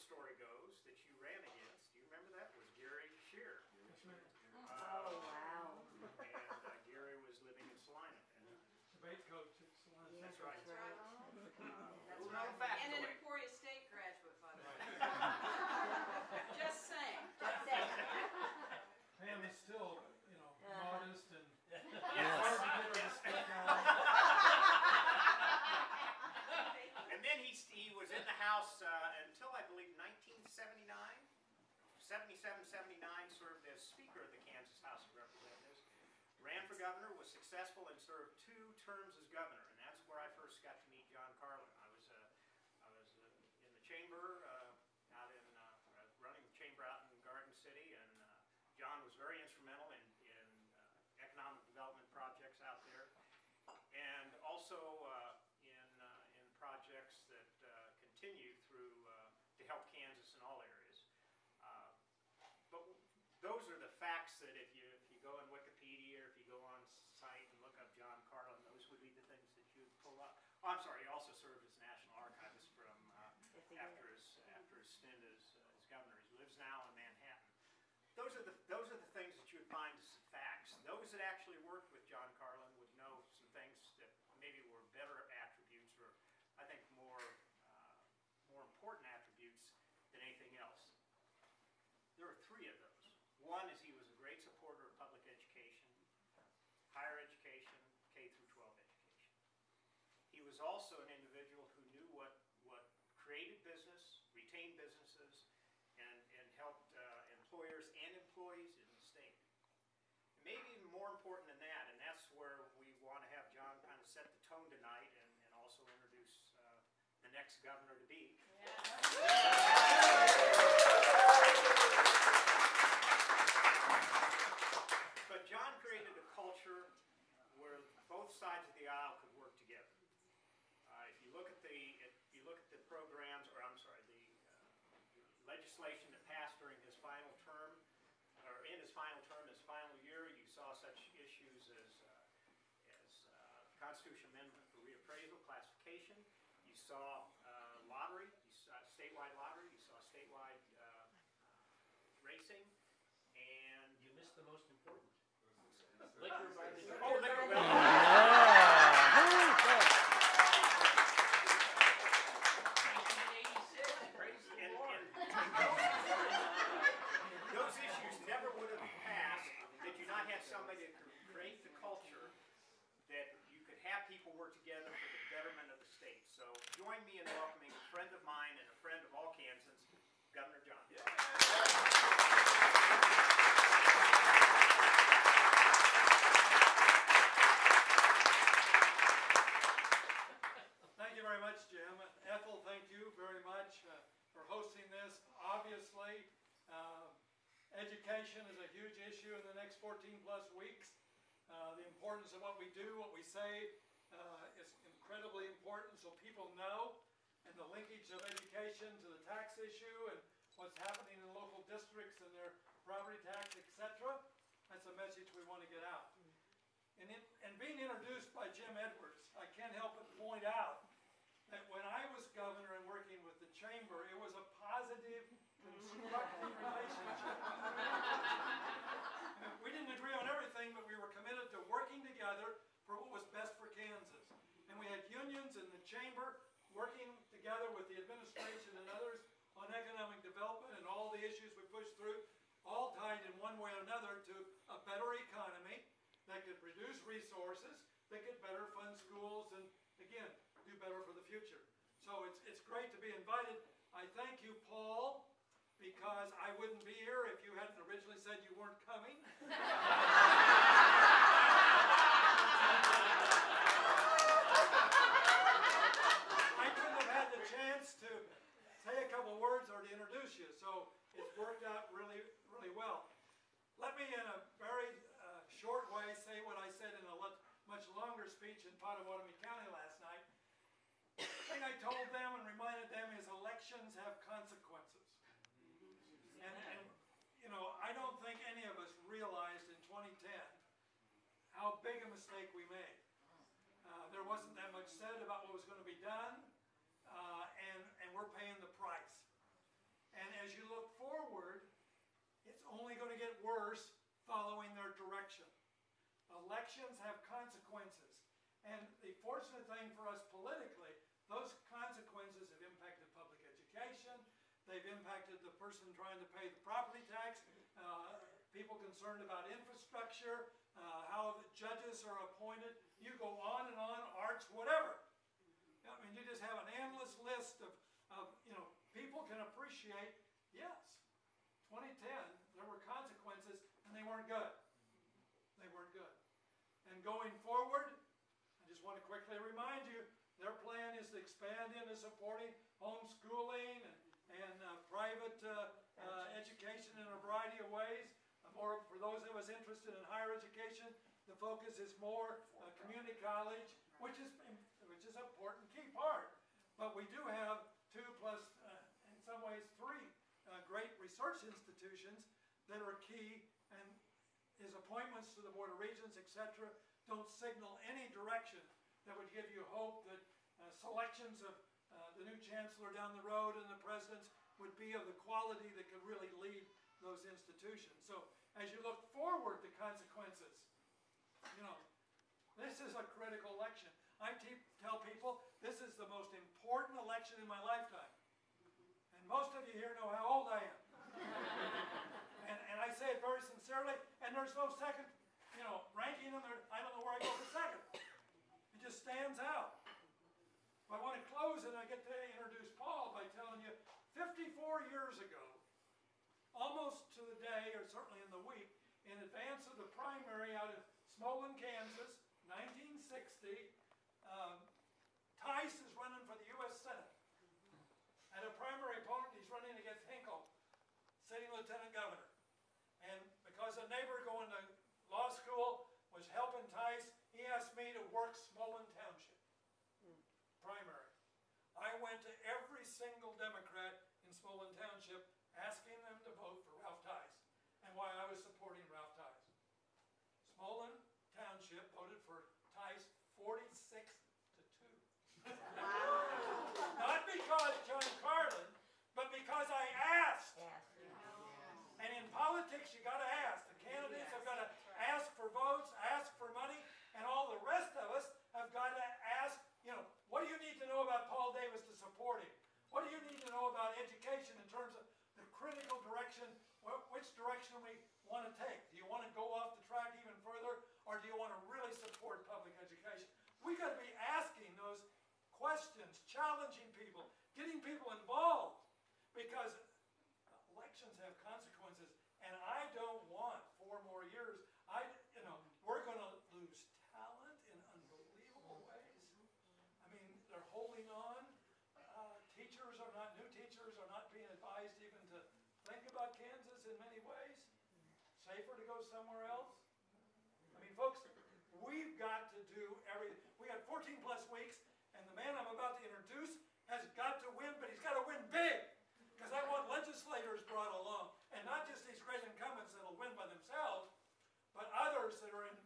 story goes that you ran against, do you remember that? Was Gary Shear. Oh, wow. And Gary was living in Salina. Debate coach at Salina. That's right. That's right. And an Emporia State graduate, by the way. Just saying. Just saying. Pam is still, you know, modest and Yes. hard to get her to stick out. And then he was in the House until I believe 1979, 77, 79, served as Speaker of the Kansas House of Representatives. Ran for governor, was successful, and served 2 terms as governor. And that's where I first got to meet John Carlin. I was in the chamber, out in running the chamber out in Garden City, and John was very instrumental in economic development projects out there, and also in projects that continue through to help Kansas in all areas. But those are the facts that if you go on Wikipedia or if you go on site and look up John Carlin, those would be the things that you'd pull up. Oh, I'm sorry, he also served as National Archivist from after his stint as governor. He lives now in Manhattan. Those are the things that you would find as facts. Those that actually worked with John Carlin would know some things that maybe were better attributes, or I think more important attributes than anything else. There are 3 of those. One is he was a great supporter of public education, higher education, K through 12 education. He was also an individual who knew what created business, retained businesses, and helped employers and employees in the state. And maybe even more important than that, and that's where we want to have John kind of set the tone tonight and also introduce the next governor-to-be. But John created a culture where both sides of the aisle could work together. If you look at the programs, or I'm sorry, the legislation that passed during his final term, or in his final term, his final year, you saw such issues as Constitutional Amendment for reappraisal, classification. You saw lottery, you saw statewide lottery, you saw statewide racing, and you missed the most important. Liquor by the oh, liquor. Those issues never would have passed did you not have somebody that could create the culture that you could have people work together for the betterment of the state. So join me in welcoming a friend of mine and a friend of all Kansans, Governor John. Yeah. Thank you very much, Jim. Ethel, thank you very much for hosting this. Obviously, education is a huge issue in the next 14+ weeks. The importance of what we do, what we say, is incredibly important, so people know, and the linkage of education to the tax issue and what's happening in local districts and their property tax, etc. That's a message we want to get out. And being introduced by Jim Edwards, I can't help but point out that when I was governor and working with the chamber, it was a positive, constructive relationship. We didn't agree on everything, but we were committed to working together for what was best for Kansas. And we had unions in the chamber working together with the administration and others on economic development and all the issues we pushed through, all tied in one way or another to a better economy that could produce resources, that could better fund schools, and again, do better for the future. So it's great to be invited. I thank you, Paul, because I wouldn't be here if you hadn't originally said you weren't coming. I couldn't have had the chance to say a couple words or to introduce you, so it's worked out really, really well. Let me, in a very short way, say what I said in a much longer speech in Pottawatomie County last night. The thing I told them and reminded them is elections have consequences. And you know, I don't think any of us realized in 2010 how big a mistake we made. There wasn't that much said about what was going to be done, and we're paying the price. worse following their direction. Elections have consequences. And the fortunate thing for us politically, those consequences have impacted public education. They've impacted the person trying to pay the property tax, people concerned about infrastructure, how the judges are appointed. You go on, arts, whatever. I mean, you just have an endless list of people can appreciate, yes, 2010, there were consequences, and they weren't good. They weren't good. And going forward, I just want to quickly remind you, their plan is to expand into supporting homeschooling and private education in a variety of ways. Or for those of us interested in higher education, the focus is more community college, which is an important key part. But we do have 2 plus, in some ways 3, great research institutions that are key, and his appointments to the Board of Regents, etc., don't signal any direction that would give you hope that selections of the new chancellor down the road and the presidents would be of the quality that could really lead those institutions. So as you look forward to consequences, this is a critical election. I tell people this is the most important election in my lifetime. And most of you here know how old I am. and I say it very sincerely, and there's no second, ranking them. I don't know where I go for second. It just stands out. I want to close, and I get to introduce Paul by telling you, 54 years ago, almost to the day, or certainly in the week, in advance of the primary out of Smolin, Kansas, 1960, Tice is running for the U.S. Senate. At a primary opponent, he's running against Hinkle, sitting lieutenant governor. And because a neighbor going to law school was helping Tice, he asked me to work Smolin Township. Primary. I went to every single Democrat in Smolin Township asking them to vote for Ralph Tice and why I was supporting Ralph Tice. Smolin Township voted for Tice 46-2. Wow. Not because John Carlin, but because I asked. Yes. And in politics, you got to ask. The candidates have got to ask for votes, ask for money, and all the rest of us have got to ask, what do you need to know about Paul Davis to support him? What do you need to know about education in terms of the critical direction, which direction we want to take? Do you want to go off the track even further, or do you want to really support public education? We've got to be asking those questions, challenging people, getting people involved, because elections have consequences, and I don't want 4 more years. We're going to lose talent in unbelievable ways. I mean, they're holding on. New teachers are not being advised even to think about Kansas in many ways. Safer to go somewhere else. I mean, folks, we've got to do everything. We got 14 plus weeks, and the man I'm about to introduce has got to win, but he's got to win big. Because I want legislators brought along, and not just these great incumbents that will win by themselves, but others that are in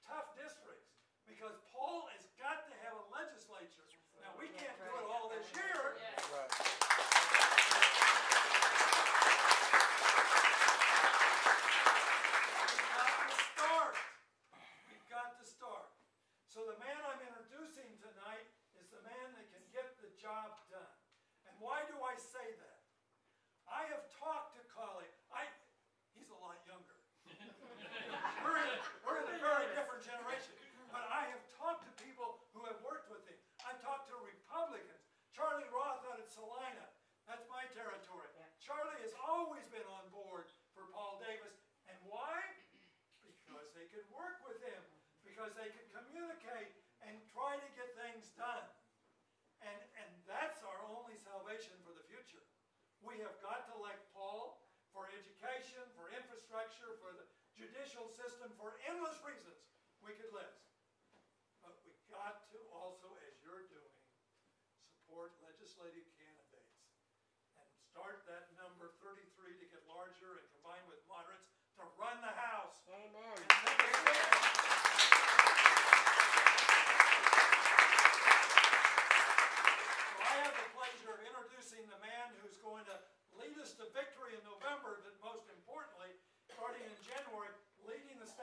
tough districts. Because Paul has got to have a legislature. Now, we can't do it all this year. Right. We've got to start. So the man I'm introducing tonight is the man that can get the job done. And why do I say that? I have talked to colleagues. He's a lot younger. We're in a very different generation. But I have talked to people who have worked with him. I've talked to Republicans. Charlie Roth out at Salina. That's my territory. Yeah. Charlie has always been on board for Paul Davis. And why? Because they could work with him. Because they could communicate and try to get things done. And that's our only salvation for the future. We have got to elect Paul for education, for infrastructure, for the judicial system, for endless reasons we could list. But we've got to also, as you're doing, support legislative candidates and start that number 33 to get larger and combine with moderates to run the House. Amen. So I have the pleasure of introducing the man who's going to lead us to victory in November, but most importantly, starting in January.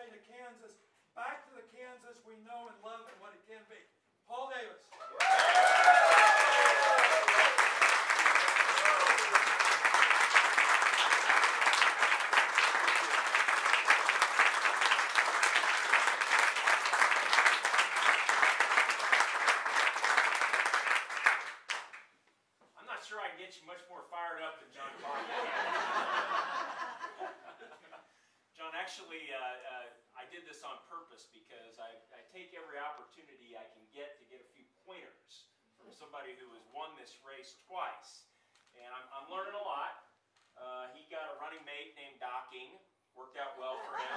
state of Kansas back to the Kansas we know and love and what it can be. Paul Davis. I'm not sure I can get you much more fired up than John Carlin. John, actually, I did this on purpose because I take every opportunity I can get to get a few pointers from somebody who has won this race twice. And I'm learning a lot. He got a running mate named Docking. Worked out well for him.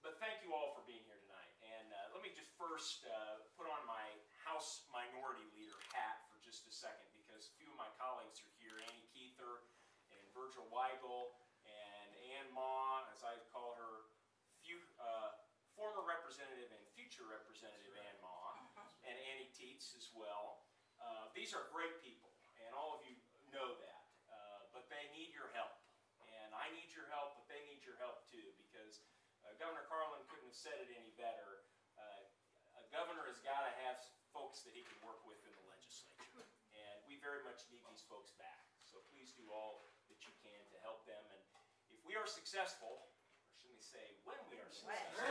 But thank you all for being here tonight. And let me just first put on my House Minority Leader hat for just a second, because a few of my colleagues are here, Annie Keither and Virgil Weigel and Ann Ma, as I call her, former representative and future representative Ann Ma, and Annie Tietz as well. These are great people, and all of you know that, but they need your help. And I need your help, but they need your help too, because Governor Carlin couldn't have said it any better. A governor has got to have folks that he can work with in the legislature, and we very much need these folks back. So please do all that you can to help them, and if we are successful, or should we say when we are successful,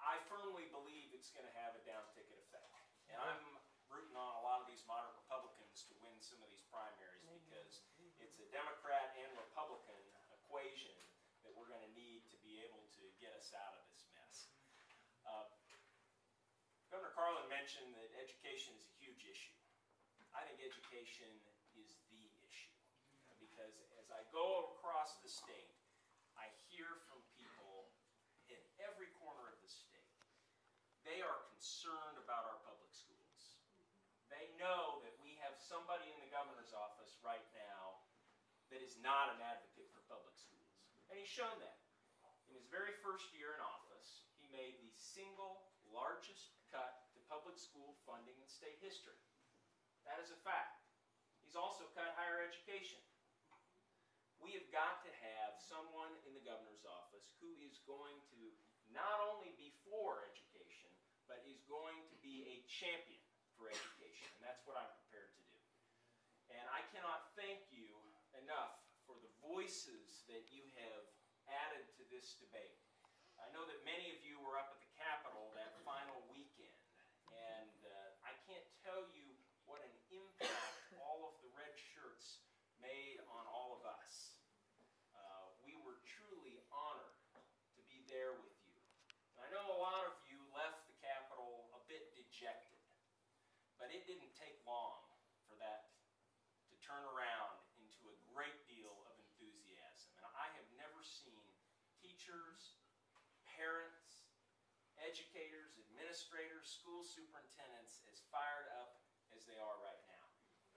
I firmly believe it's going to have a down-ticket effect. And I'm rooting on a lot of these moderate Republicans to win some of these primaries, because it's a Democrat and Republican equation that we're going to need to be able to get us out of this mess. Governor Carlin mentioned that education is a huge issue. I think education is the issue, because as I go across the state, I hear from people in every corner of the state. They are concerned about our public schools. They know that we have somebody in the governor's office right now that is not an advocate for public schools. And he's shown that. In his very first year in office, he made the single largest cut to public school funding in state history. That is a fact. He's also cut higher education. We have got to have someone in the governor's office who is going to not only be for education, but is going to be a champion for education. And that's what I'm prepared to do. And I cannot thank you enough for the voices that you have added to this debate. I know that many of you were up at the Capitol that final weekend, and I can't tell you what an impact all of the red shirts made on all of us. We were truly honored to be there with you. And I know a lot of you left the Capitol a bit dejected, but it didn't take long for that to turn around into a great deal of enthusiasm. And I have never seen teachers, parents, educators, administrators, school superintendents as fired up as they are right now.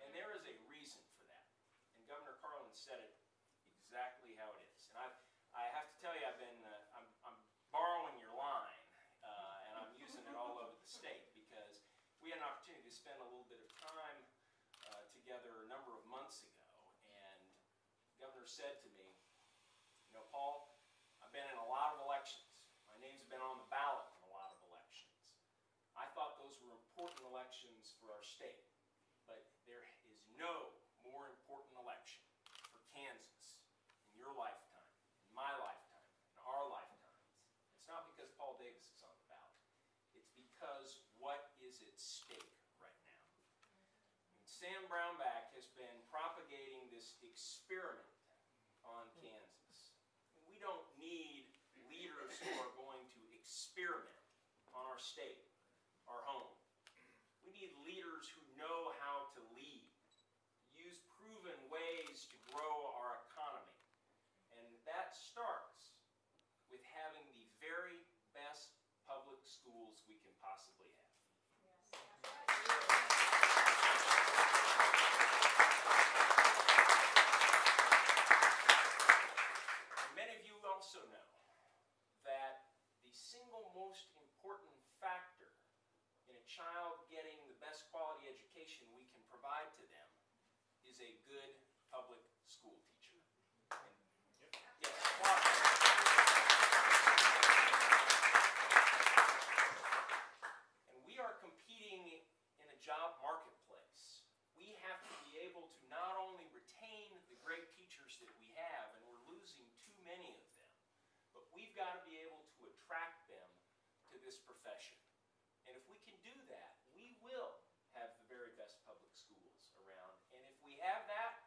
And there is a reason for that. And Governor Carlin said it exactly how it is. And I have to tell you, I'm borrowing your line, and I'm using it all over the state, because we had an opportunity to spend a little bit of time together a number of months ago, and the governor said to me, you know, Paul, I've been in a lot of elections. My name's been on the ballot in a lot of elections. I thought those were important elections for our state, but there is no more important election for Kansas in your lifetime, in my lifetime, in our lifetimes. It's not because Paul Davis is on the ballot. It's because what is at stake right now. I mean, Sam Brownback has been propagating this experiment on Kansas. And we don't need leaders who are going to experiment on our state, our home. We need leaders who know how to lead, use proven ways to grow our economy. And that starts with having the very best public schools we can possibly have. And many of you also know that the single most important factor in a child getting the best quality education we we've got to be able to attract them to this profession. And if we can do that, we will have the very best public schools around. And if we have that,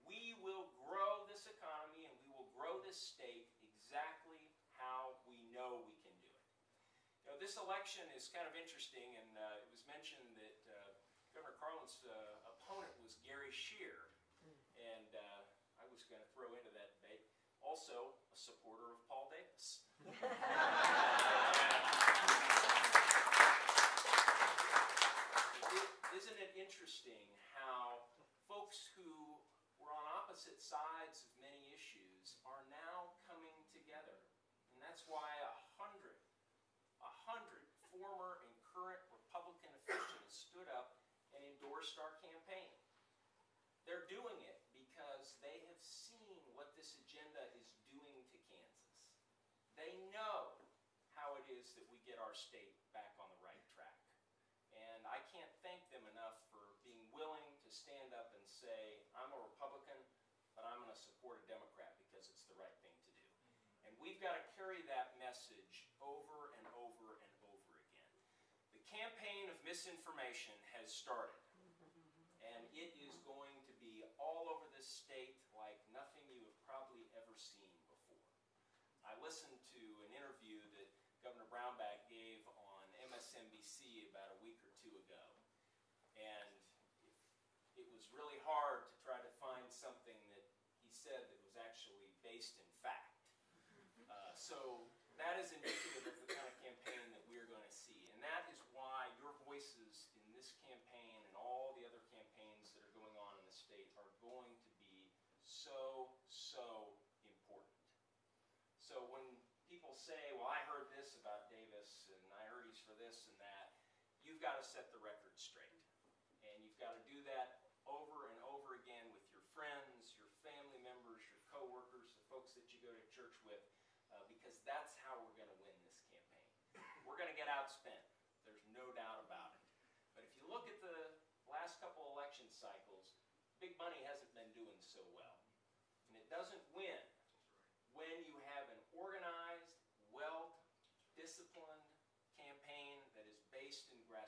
we will grow this economy and we will grow this state exactly how we know we can do it. You know, this election is kind of interesting, and it was mentioned that Governor Carlin's opponent was Gary Scheer, and I was going to throw into that debate, also a supporter of Paul Davis. Isn't it interesting how folks who were on opposite sides of many issues are now coming together? And that's why 100 former and current Republican officials stood up and endorsed our campaign. They're doing it because they have seen what this agenda is doing to Kansas. They know how it is that we get our state back on the right track. And I can't thank them enough for being willing to stand up and say, I'm a Republican, but I'm going to support a Democrat because it's the right thing to do. And we've got to carry that message over and over and over again. The campaign of misinformation has started, and it is going to be all over this state like nothing you have probably ever seen before. I listened to an interview that Governor Brownback gave on MSNBC about a week or two ago, and it was really hard to try to find something that he said that was actually based in fact. So that is indicative of the kind of campaign that we're going to see, and that is why your voices in this campaign and all the other campaigns that are going on in the state are going to be so, so important. So when people say, well, I heard this about Davis, and I heard he's for this and that, you've got to set the record straight. And you've got to do that over and over again with your friends, your family members, your coworkers, the folks that you go to church with, because that's how we're going to win this campaign. We're going to get outspent. There's no doubt about it. But if you look at the last couple election cycles, big money hasn't been doing so well. And it doesn't win when you have an organized, well-disciplined campaign that is based in grassroots